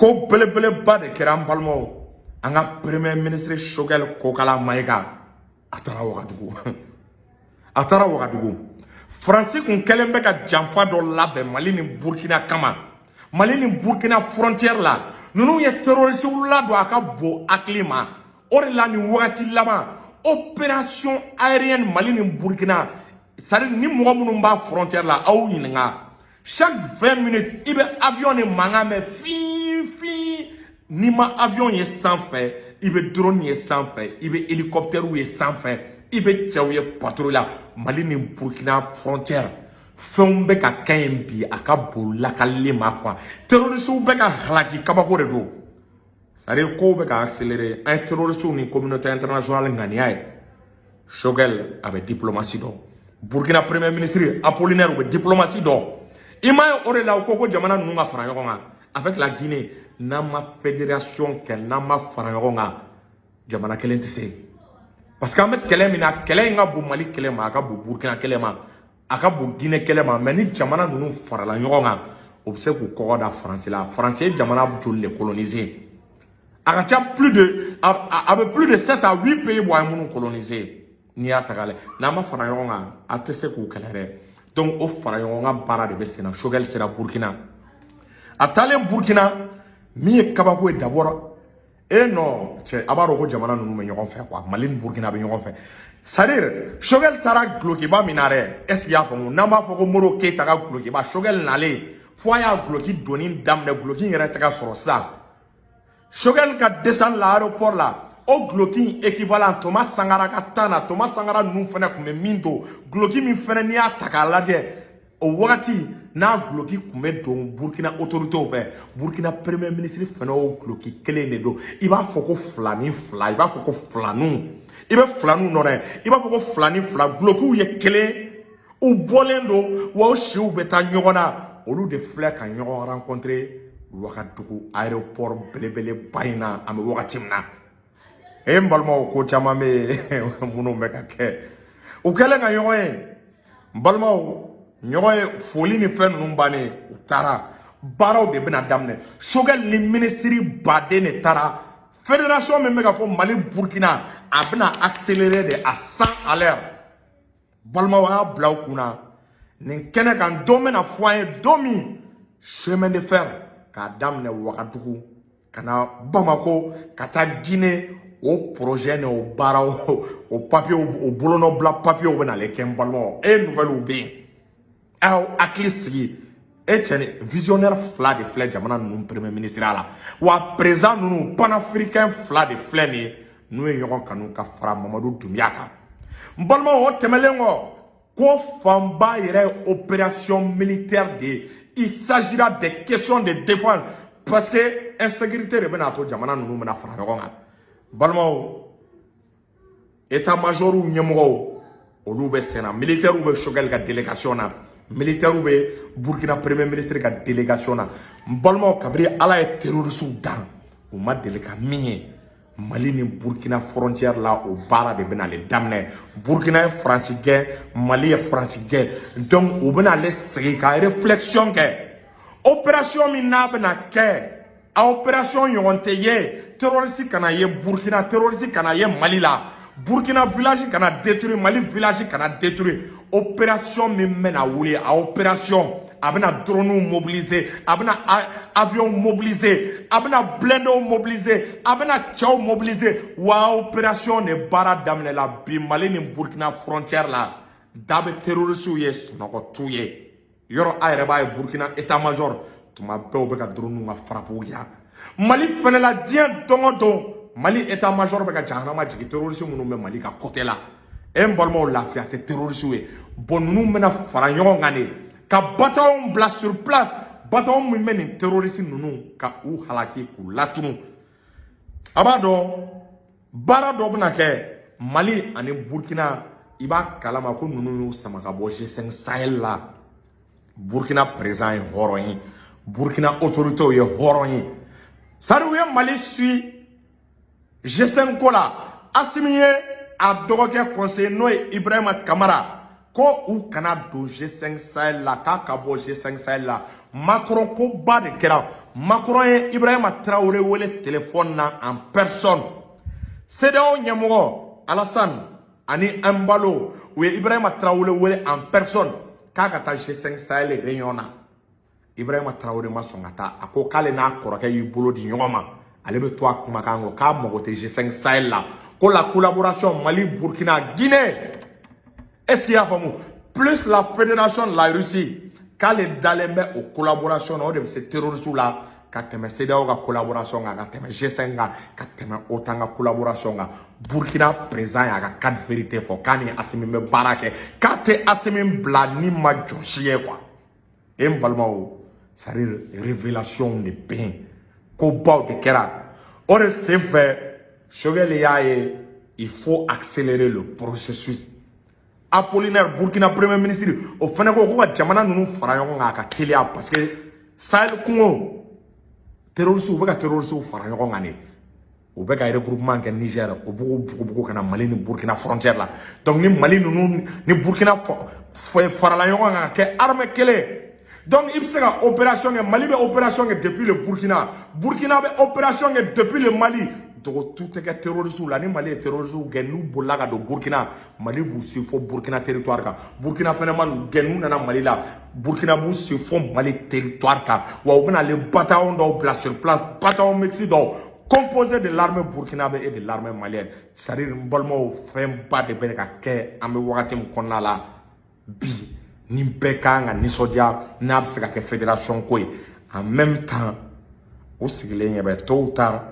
ko belebeleba de kɛra an balimaw an ka premier ministre Choguel Kokala Mayiga a taara Wagadugu a taara Wagadugu Faransi kun kɛlen bɛ ka janfa dɔ labɛn Mali ni Burkina kama Mali ni Burkina frontière la ninnu ye terroriste ladon a ka bon hakili ma o de la ni wagati laban opération aérienne Mali ni Burkina c'est-à-dire ni mɔgɔ minnu b'a frontière la aw ɲininka chaque 20 minutes i bɛ avion ni mankan mɛn fi ni ma avion ye sanfɛ i bɛ drone ye sanfɛ i bɛ hélicoptère ye sanfɛ i bɛ cɛw ye patrouille la Mali ni Burkina frontière fɛnw bɛ ka kɛ yen bi a ka bon lakali ma quoi terroristes bɛ ka halaki kabako de don c'est-à-dire kow bɛ ka accélérer an ye terroristes ni communauté internationale ŋaniya ye Choguel a bɛ diplomatie dɔn Burkina premier ministre Apollinaire u bɛ diplomatie dɔn i m'a ye o de la u ko jamana ninnu ka fara ɲɔgɔn kan avec la Guinée n'an ma fédération kɛ n'an ma fara ɲɔgɔn kan jamana kelen tɛ se parce que an bɛ kɛlɛ min na kɛlɛ in ka bon Mali kɛlɛ ma a ka bon Burkina kɛlɛ ma a ka bon Guinée kɛlɛ ma mais ni jamana ninnu farala ɲɔgɔn kan o bɛ se k'u kɔgɔ da Faransi la Faransi ye jamana joli de coloniser a ka ca plus de 7 à 8 pays bɔ a ye minnu coloniser n'i y'a ta k'a lajɛ n'an ma fara ɲɔgɔn kan a tɛ se k'u kɛlɛ dɛ donc o fara ɲɔgɔn kan baara de bɛ sen na Choguel sera Burkina a taalen Burkina min ye kabako ye d'abord non cɛ a b'a dɔn ko jamana ninnu bɛ ɲɔgɔn fɛ quoi Mali ni Burkina bɛ ɲɔgɔn fɛ c'est-à-dire Choguel taara gulokiba min na dɛ est ce que i y'a faamu n'an b'a fɔ ko Modibo Keyita ka gulokiba Choguel nalen fo a y'a guloki donni daminɛ guloki yɛrɛ tɛ ka sɔrɔ sisan Choguel ka descendre la aéroport la o guloki équivalent Thomas Sankara ka temps na Thomas Sankara ninnu fana tun bɛ min don guloki min fana n'i y'a ta k'a lajɛ o wagati n'a guloki tun bɛ don Burkina autorités fɛ Burkina premier ministre fana o guloki kelen de don i b'a fɔ ko filani fila i b'a fɔ ko filaniw i bɛ filaniw dɔn dɛ i b'a fɔ ko filani fila gulokiw ye kelen u bɔlen don wa o siw bɛ taa ɲɔgɔn na olu de filɛ ka ɲɔgɔn rencontrer Wagadugu aéroport belebeleba in na an bɛ wagati min na n balimaw ko caman bɛ minnu bɛ ka kɛ u kɛlen ka ɲɔgɔn ye n balimaw ɲɔgɔn ye foli ni fɛn ninnu bannen u taara baaraw de bɛna daminɛ Choguel ni ministre baden de taara fédération min bɛ ka fɔ Mali Burkina a bɛna accélérer de à 100 à l'heure balimaw a y'a bila u kunna nin kɛnɛ kan don bɛna fɔ an ye don min chemin de fer k'a daminɛ Wagadugu ka na Bamako ka taa Guinée o projet ni o baaraw o papier o bolonɔbila papier bɛ n'ale kɛ n balimaw nouvelle bɛ yen aw hakili sigi cɛ ni visionnaire fila de filɛ jamana ninnu premier ministre la wa président ninnu panafricain fila de filɛ nin ye n'u ye ɲɔgɔn kanu ka fara Mamadu Doumbia kan n balimaw o tɛmɛlen kɔ ko fanba yɛrɛ ye opération militaire de ye il s'agira des questions de défense parce que insécurité de bɛna to jamana ninnu bɛna fara ɲɔgɔn kan balimaw état major ɲɛmɔgɔw olu bɛ senna militaires bɛ Choguel ka délégation na militaires bɛ Burkina premier ministre ka délégation na n balimaw kabiri ala ye terroristes dan u ma deli ka min ye Mali ni Burkina frontière la o baara de bɛna ale daminɛ Burkina ye Faransi gɛn Mali ye Faransi gɛn donc u bɛna ale sigi ka réflexion kɛ opération min n'a bɛna kɛ a opération ɲɔgɔn tɛ ye terroriste kana ye Burkina terroriste kana ye Mali la Burkina village kana détruire Mali village kana détruire opération min bɛna wuli a opération a bɛna drone mobiliser a bɛna avion mobiliser a bɛna blindés mobiliser a bɛna cɛw mobiliser wa opération de baara daminɛ la bi Mali ni Burkina frontière la da bɛ terroristes ye sunɔgɔ t'u ye yɔrɔ a yɛrɛ b'a ye Burkina état major tuma bɛɛ u bɛ ka drone ka frappe yira Mali fɛnɛ la diɲɛ don o don Mali état major bɛ ka jahanama jigin terroristes minnu bɛ Mali ka côté la n balimaw lafiya tɛ terroristes ye bon ninnu bɛna fara ɲɔgɔn kan de ka bataillon bila sur place bataillon min bɛ nin terroristes ninnu ka u halaki k'u latunu a b'a dɔn baara dɔ bɛna kɛ Mali ani Burkina i b'a kalama ko ninnu y'u sama ka bɔ G5 Sahel la Burkina président ye hɔrɔn ye Burkina autorités ye hɔrɔn ye sari u ye Mali suit G5 ko la Assimi ye a dɔgɔkɛ conseiller n'o ye Ibrahima Kamara ko u kana don G5 Sahel la k'a ka bɔ G5 Sahel la Macron ko ba de kɛra. Macron ye Ibrahima Traoré wele téléphone na en personne. CEDEAO ɲɛmɔgɔ Alassane ani Embalo u ye Ibrahima Traoré wele en personne k'a ka taa G5 Sahel réunion na. Ibrahima Traoré ma sɔn ka taa. A ko k'ale n'a kɔrɔkɛ y'i bolo di ɲɔgɔn ma. Ale bɛ to a kumakan kɔ k'a mago tɛ G5 Sahel la. Ko la collaboration Mali, Burkina, Guinée. Est-ce qu'il y a faamu? Plus la fédération de la Russie. K'ale dalen bɛ o collaboration na o de bɛ se terroristes la ka tɛmɛ CEDEAO ka collaboration kan ka tɛmɛ G5 kan ka tɛmɛ OTAN ka collaboration kan. Burkina président y'a ka quatre vérités fɔ k'a ni Assimi bɛ baara kɛ k'a tɛ Assimi bila ni ma jɔsi ye quoi. Et n balimaw c'est-à-dire révélation de bɛ yen ko baw de kɛra o de sen fɛ Choguel y'a ye il faut accélérer le processus. Apollinaire Burkina premier ministre o fana ko ka jamana nunu fara ɲɔgɔn kan ka teliya parce que Sahel kungo terroristes u bɛ ka terroristes fara ɲɔgɔn kan de u bɛ ka regroupement kɛ Niger o bugu kana Mali ni Burkina frontière la donc ni Mali nunu ni Burkina farala ɲɔgɔn kan ka kɛ armée kelen donc il bɛ se ka opération kɛ Mali bɛ opération kɛ depuis le Burkina bɛ opération kɛ depuis le Mali donc tout est que terroristes la ni Mali est terroristes gɛn n'u bolila ka don Burkina Mali b'u si fo Burkina territoire kan Burkina fana ma gɛn n'u nana Mali la Burkina b'u si fo Mali territoire kan wa u bɛna les bataillons dɔw bila sur place bataillons mixtes dɔw composé de l'armée burkinabé et de l'armée malienne c'est-à-dire n balimaw fɛnba de bɛ ka kɛ an bɛ wagati min kɔnɔna la bi ni bɛɛ kan ka nisɔndiya n'a bɛ se ka kɛ fédération ko ye en même temps o sigilen ɲɛ bɛ tôt ou tard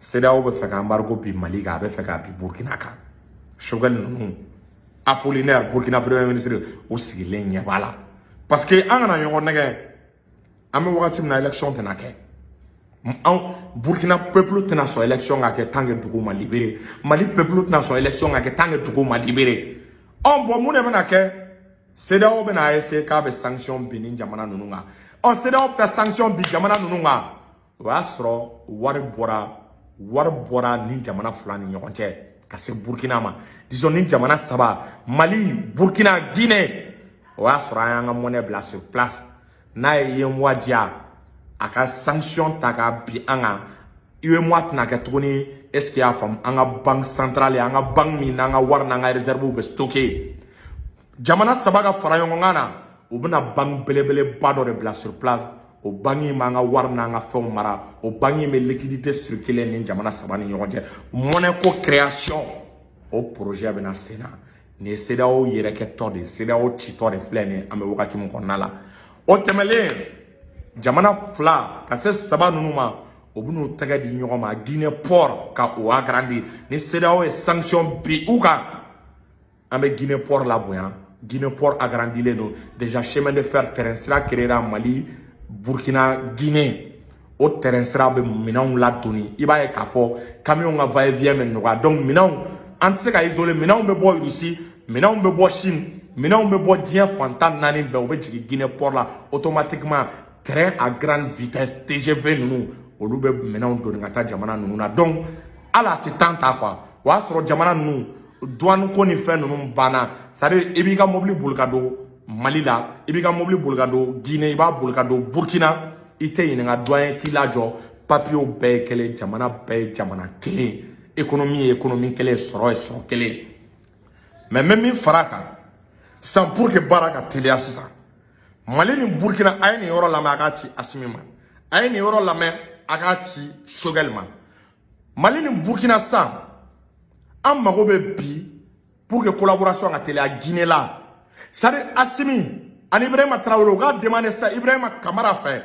CEDEAO bɛ fɛ ka embargo bi Mali kan a bɛ fɛ ka bi Burkina kan Choguel ninnu Apollinaire Burkina premier ministre o sigilen ɲɛ b'a la parce que an kana ɲɔgɔn nɛgɛ an bɛ wagati min na élection tɛna kɛ an Burkina peuple tɛna sɔn élection ka kɛ tant que dugu ma libéré Mali peuple tɛna sɔn élection ka kɛ tant que dugu ma libéré bon mun de bɛna kɛ CEDEAO bɛna essayer k'a bɛ sanction bin ni jamana ninnu kan CEDEAO bɛ taa sanction bin jamana ninnu kan o y'a sɔrɔ wari bɔra ni jamana fila ni ɲɔgɔn cɛ ka se Burkina ma disons ni jamana saba Mali Burkina Guinée o y'a sɔrɔ an y'an ka monnaie bila sur place n'a ye yenwa diya a ka sanction ta ka bi an kan UEMOA tɛna kɛ tuguni est-ce qu'il y'a faamu an ka banque centrale an ka banque min n'an ka wari n'an ka réserve bɛ stocké jamana saba ka fara ɲɔgɔn kan na u bɛna banque belebeleba dɔ de bila sur place o banque in b'an ka wari n'an ka fɛnw mara o banque in bɛ liquidité circuler ni jamana saba ni ɲɔgɔn cɛ monnaie ko création o projet bɛna sen na nin ye CEDEAO yɛrɛkɛtɔ de ye CEDEAO citɔ de filɛ nin ye an bɛ wagati min kɔnɔna la o tɛmɛlen jamana fila ka se saba ninnu ma o bɛn'u tɛgɛ di ɲɔgɔn ma Guinée port ka o agrandi ni CEDEAO ye sanction bi u kan an bɛ Guinée port labonya Guinée port agrandilen don déjà chemin de fer terrain sira créera Mali Burkina Guinée o terrain sira bɛ minɛnw ladonni i b'a ye k'a fɔ camion ka va et vient bɛ nɔgɔya donc minɛnw an tɛ se ka isoler minɛnw bɛ bɔ Russie minɛnw bɛ bɔ Chine minɛnw bɛ bɔ diɲɛ fantan naani bɛɛ u bɛ jigin Guinée port la automatiquement train à grande vitesse TGV ninnu olu bɛ minɛnw donni ka taa jamana ninnu na donc hali a tɛ temps ta quoi o y'a sɔrɔ jamana ninnu douane ko ni fɛn ninnu banna c'est-à-dire i b'i ka mobili boli ka don Mali la i b'i ka mobili boli ka don Guinée i b'a boli ka don Burkina i tɛ ɲininka douane t'i lajɔ papiyew bɛɛ ye kelen jamana bɛɛ ye jamana kelen économie ye économie kelen sɔrɔ ye sɔrɔ kelen mais n bɛ min fara a kan sisan pour que baara ka teliya sisan Mali ni Burkina a ye nin yɔrɔ lamɛn a k'a ci Assimi ma a ye nin yɔrɔ lamɛn a k'a ci Choguel ma Mali ni Burkina sisan an mago bɛ bi pour que collaboration ka teliya Guinée la c'est-à-dire Assimi ani Ibrahima Traoré u ka demandé sisan Ibrahima Kamara fɛ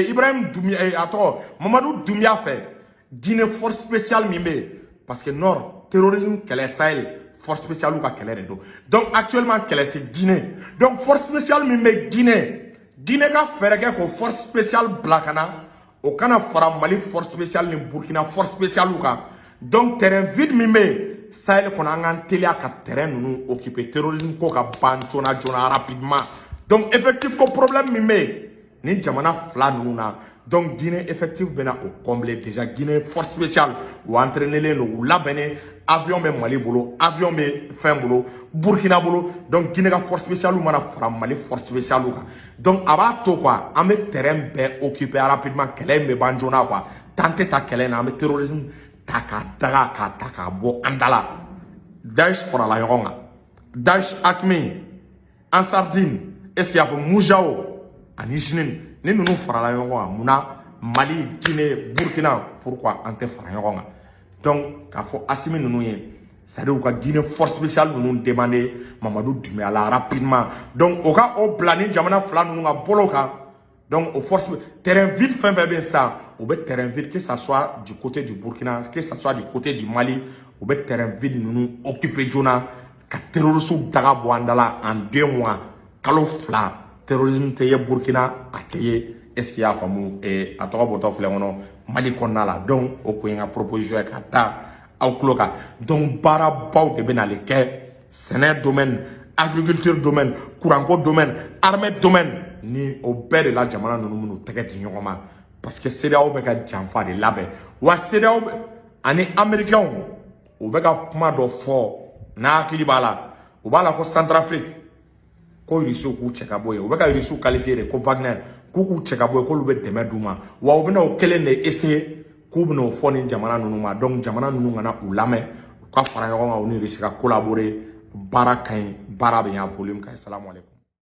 Ibrahim Doumbia a tɔgɔ Mamadou Doumbia fɛ Guinée force spéciale min bɛ yen parce que nord terrorisme kɛlɛ Sahel force spéciale ka kɛlɛ de don donc actuellement kɛlɛ tɛ Guinée donc force spéciale min bɛ Guinée ka fɛɛrɛ kɛ ko force spéciale bila ka na o kana fara Mali force spéciale ni Burkina force spéciale kan donc terrain vide min bɛ yen Sahel kɔnɔ an k'an teliya ka terrain ninnu occuper terrorisme ko ka ban joona rapidement donc effectif ko problème min bɛ yen ni jamana fila ninnu na Donc Guinée effectif bena au comblé déjà Guinée force spéciale ou entraîner les ou la bene avion be Mali bolo avion be fin bolo Burkina bolo donc Guinée ka force spéciale ou mana fra Mali force spéciale ou donc aba to quoi en met terrain be occupé rapidement kele me banjona quoi tenter ta kele na me terrorisme taka bo andala Daesh fora la yonga Daesh Akmi en sardine est-ce qu'il y a Moujao ani jinin ni nous fara la yonga muna Mali Guinée Burkina pourquoi ante fara yonga donc k'a fɔ Assimi nous ye c'est-à-dire ou ka Guinée force spéciale nous demander Mamadou Doumbouya rapidement donc au cas au plani jamana fla nous ka boloka donc au force terrain vide fin bien ça au bet terrain vide que ça soit du côté du Burkina que ça soit du côté du Mali au bet terrain vide nous occuper jona ka terrorisme daga boandala en 2 mois kalo fla terrorisme teye Burkina ateye est-ce qu'il y a famu et à trois boto flengono Mali konala donc au ko nga proposition ka ta au cloka donc bara baw de benale ke sénat domaine agriculture domaine courant domaine armée domaine ni au bɛɛ de la jamana nunu minnu tɛgɛ di ɲɔgɔn ma parce que CEDEAO bɛ ka janfa de labɛn wa CEDEAO ani américains u bɛ ka kuma dɔ fɔ n'a hakili b'a la u b'a la ko Centrafrique ko Russie k'u cɛ ka bɔ yen u bɛ ka Russie qualifier de ko Wagner k'u cɛ ka bɔ yen k'olu bɛ dɛmɛ d'u ma wa u bɛna o kelen de essayer k'u bɛna o fɔ ni jamana nunu ma donc jamana nunu kana u lamɛn u ka fara ɲɔgɔn kan u ni Russie ka collaborer baara ka ɲi baara bɛ ɲɛ volume kan salamu aleykum